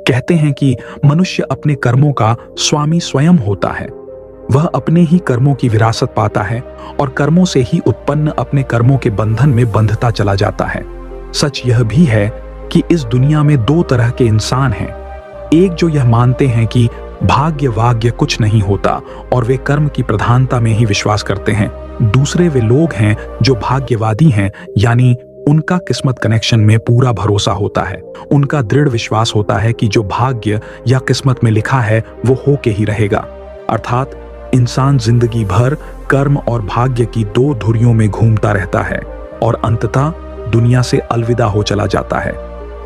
कहते हैं कि मनुष्य अपने कर्मों का स्वामी स्वयं होता है। वह अपने ही कर्मों की विरासत पाता है और कर्मों से ही उत्पन्न अपने कर्मों के बंधन में बंधता चला जाता है। सच यह भी है कि इस दुनिया में दो तरह के इंसान हैं। एक जो यह मानते हैं कि भाग्य वाग्य कुछ नहीं होता और वे कर्म की प्रधानता में ही विश्वास करते हैं। दूसरे वे लोग हैं जो भाग्यवादी हैं, यानी उनका किस्मत कनेक्शन में पूरा भरोसा होता है। उनका दृढ़ विश्वास होता है कि जो भाग्य या किस्मत में लिखा है वो होके ही रहेगा। अर्थात इंसान जिंदगी भर कर्म और भाग्य की दो धुरियों में घूमता रहता है और अंततः दुनिया से अलविदा हो चला जाता है।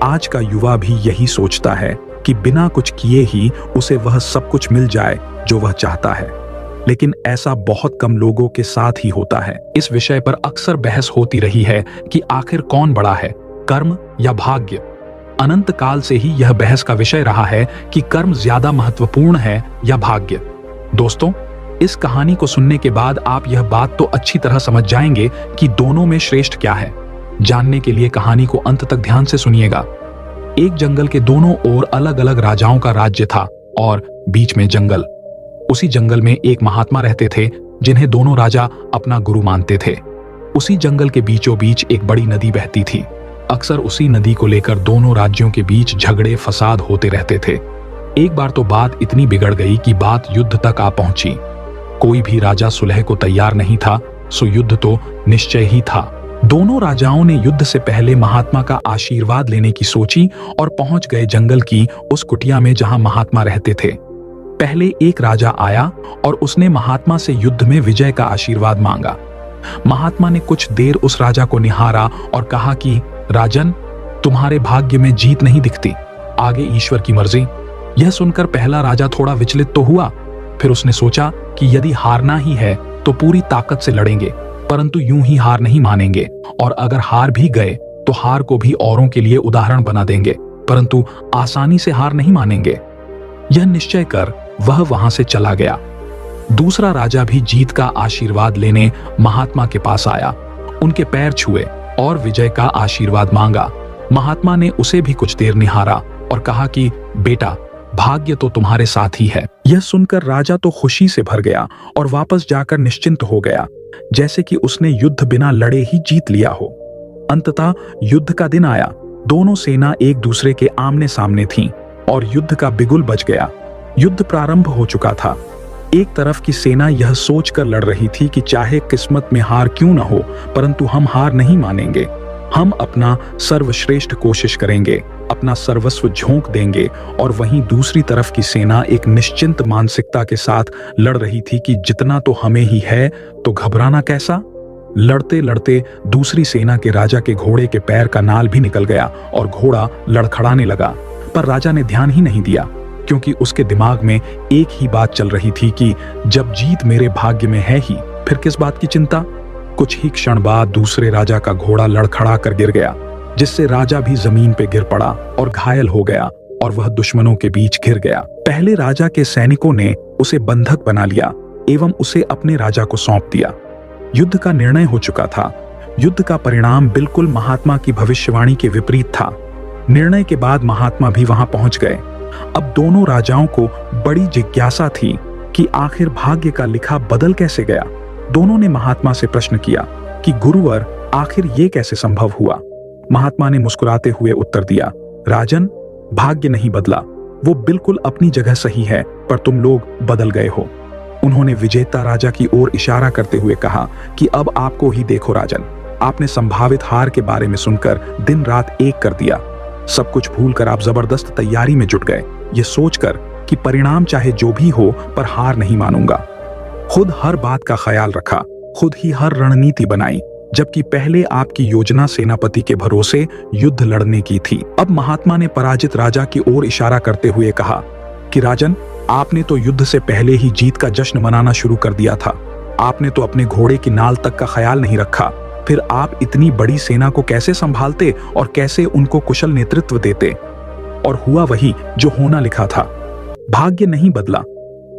आज का युवा भी यही सोचता है कि बिना कुछ किए ही उसे वह सब कुछ मिल जाए जो वह चाहता है, लेकिन ऐसा बहुत कम लोगों के साथ ही होता है। इस विषय पर अक्सर बहस होती रही है कि आखिर कौन बड़ा है, कर्म या भाग्य। अनंत काल से ही यह बहस का विषय रहा है कि कर्म ज्यादा महत्वपूर्ण है या भाग्य। दोस्तों, इस कहानी को सुनने के बाद आप यह बात तो अच्छी तरह समझ जाएंगे कि दोनों में श्रेष्ठ क्या है। जानने के लिए कहानी को अंत तक ध्यान से सुनिएगा। एक जंगल के दोनों ओर अलग अलग राजाओं का राज्य था और बीच में जंगल। उसी जंगल में एक महात्मा रहते थे जिन्हें दोनों राजा अपना गुरु मानते थे। उसी जंगल के बीचों बीच एक बड़ी नदी बहती थी। अक्सर उसी नदी को लेकर दोनों राज्यों के बीच झगड़े फसाद होते रहते थे। एक बार तो बात इतनी बिगड़ गई कि बात युद्ध तक आ पहुंची। कोई भी राजा सुलह को तैयार नहीं था, सो युद्ध तो निश्चय ही था। दोनों राजाओं ने युद्ध से पहले महात्मा का आशीर्वाद लेने की सोची और पहुंच गए जंगल की उस कुटिया में जहां महात्मा रहते थे। पहले एक राजा आया और उसने महात्मा से युद्ध में विजय का आशीर्वाद मांगा। महात्मा ने कुछ देर उस राजा को निहारा और कहा कि राजन, तुम्हारे भाग्य में जीत नहीं दिखती, आगे ईश्वर की मर्जी। यह सुनकर पहला राजा थोड़ा विचलित तो हुआ, फिर उसने सोचा कि यदि हारना ही है तो पूरी ताकत से लड़ेंगे, परंतु यूं ही हार नहीं मानेंगे, और अगर हार भी गए तो हार को भी औरों के लिए उदाहरण बना देंगे, परंतु आसानी से हार नहीं मानेंगे। यह निश्चय कर वह वहां से चला गया। दूसरा राजा भी जीत का आशीर्वाद लेने महात्मा के पास आया, उनके पैर छुए और विजय का आशीर्वाद मांगा। महात्मा ने उसे भी कुछ देर निहारा और कहा कि बेटा, भाग्य तो तुम्हारे साथ ही है। यह सुनकर राजा तो खुशी से भर गया और वापस जाकर निश्चिंत हो गया, जैसे कि उसने युद्ध बिना लड़े ही जीत लिया हो। अंततः युद्ध का दिन आया। दोनों सेना एक दूसरे के आमने सामने थीं और युद्ध का बिगुल बज गया। युद्ध प्रारंभ हो चुका था। एक तरफ की सेना यह सोचकर लड़ रही थी कि चाहे किस्मत में हार क्यों न हो, परंतु हम हार नहीं मानेंगे। हम अपना सर्वश्रेष्ठ कोशिश करेंगे, अपना सर्वस्व झोंक देंगे। और वहीं दूसरी तरफ की सेना एक निश्चिंत मानसिकता के साथ लड़ रही थी कि जितना तो हमें ही है, तो घबराना कैसा। लड़ते लड़ते दूसरी सेना के राजा के घोड़े के पैर का नाल भी निकल गया और घोड़ा लड़खड़ाने लगा। पर राजा ने ध्यान ही नहीं दिया, क्योंकि उसके दिमाग में एक ही बात चल रही थी कि जब जीत मेरे भाग्य में है ही, फिर किस बात की चिंता। कुछ ही क्षण बाद दूसरे राजा का घोड़ा लड़खड़ा कर गिर गया, जिससे राजा भी जमीन पे गिर पड़ा और घायल हो गया और वह दुश्मनों के बीच घिर गया। पहले राजा के सैनिकों ने उसे बंधक बना लिया एवं उसे अपने राजा को सौंप दिया। युद्ध का निर्णय हो चुका था। युद्ध का परिणाम बिल्कुल महात्मा की भविष्यवाणी के विपरीत था। निर्णय के बाद महात्मा भी वहां पहुंच गए। अब दोनों राजाओं को बड़ी जिज्ञासा थी कि आखिर भाग्य का लिखा बदल कैसे गया। दोनों ने महात्मा से प्रश्न किया कि गुरुवर, आखिर ये कैसे संभव हुआ। महात्मा ने मुस्कुराते हुए उत्तर दिया, राजन, भाग्य नहीं बदला, वो बिल्कुल अपनी जगह सही है, पर तुम लोग बदल गए हो। उन्होंने विजेता राजा की ओर इशारा करते हुए कहा कि अब आपको ही देखो राजन, आपने संभावित हार के बारे में सुनकर दिन रात एक कर दिया। सब कुछ भूलकर आप जबरदस्त तैयारी में जुट गए, ये सोचकर कि परिणाम चाहे जो भी हो पर हार नहीं मानूंगा। खुद हर बात का ख्याल रखा, खुद ही हर रणनीति बनाई, जबकि पहले आपकी योजना सेनापति के भरोसे युद्ध लड़ने की थी। अब महात्मा ने पराजित राजा की ओर इशारा करते हुए कहा कि राजन, आपने तो युद्ध से पहले ही जीत का जश्न मनाना शुरू कर दिया था। आपने तो अपने घोड़े की नाल तक का ख्याल नहीं रखा। फिर आप इतनी बड़ी सेना को कैसे संभालते और कैसे उनको कुशल नेतृत्व देते। और हुआ वही जो होना लिखा था। भाग्य नहीं बदला,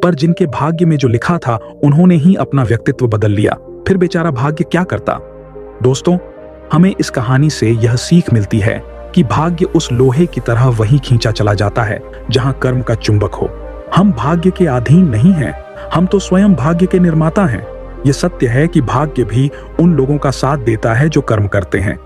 पर जिनके भाग्य में जो लिखा था उन्होंने ही अपना व्यक्तित्व बदल लिया। फिर बेचारा भाग्य क्या करता। दोस्तों, हमें इस कहानी से यह सीख मिलती है कि भाग्य उस लोहे की तरह वहीं खींचा चला जाता है जहां कर्म का चुंबक हो। हम भाग्य के अधीन नहीं हैं, हम तो स्वयं भाग्य के निर्माता हैं। यह सत्य है कि भाग्य भी उन लोगों का साथ देता है जो कर्म करते हैं।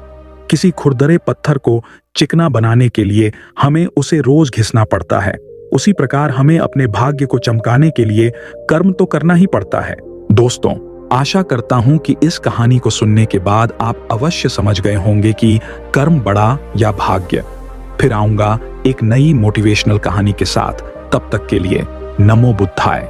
किसी खुरदरे पत्थर को चिकना बनाने के लिए हमें उसे रोज घिसना पड़ता है। उसी प्रकार हमें अपने भाग्य को चमकाने के लिए कर्म तो करना ही पड़ता है। दोस्तों, आशा करता हूं कि इस कहानी को सुनने के बाद आप अवश्य समझ गए होंगे कि कर्म बड़ा या भाग्य। फिर आऊंगा एक नई मोटिवेशनल कहानी के साथ। तब तक के लिए नमो बुद्धाय।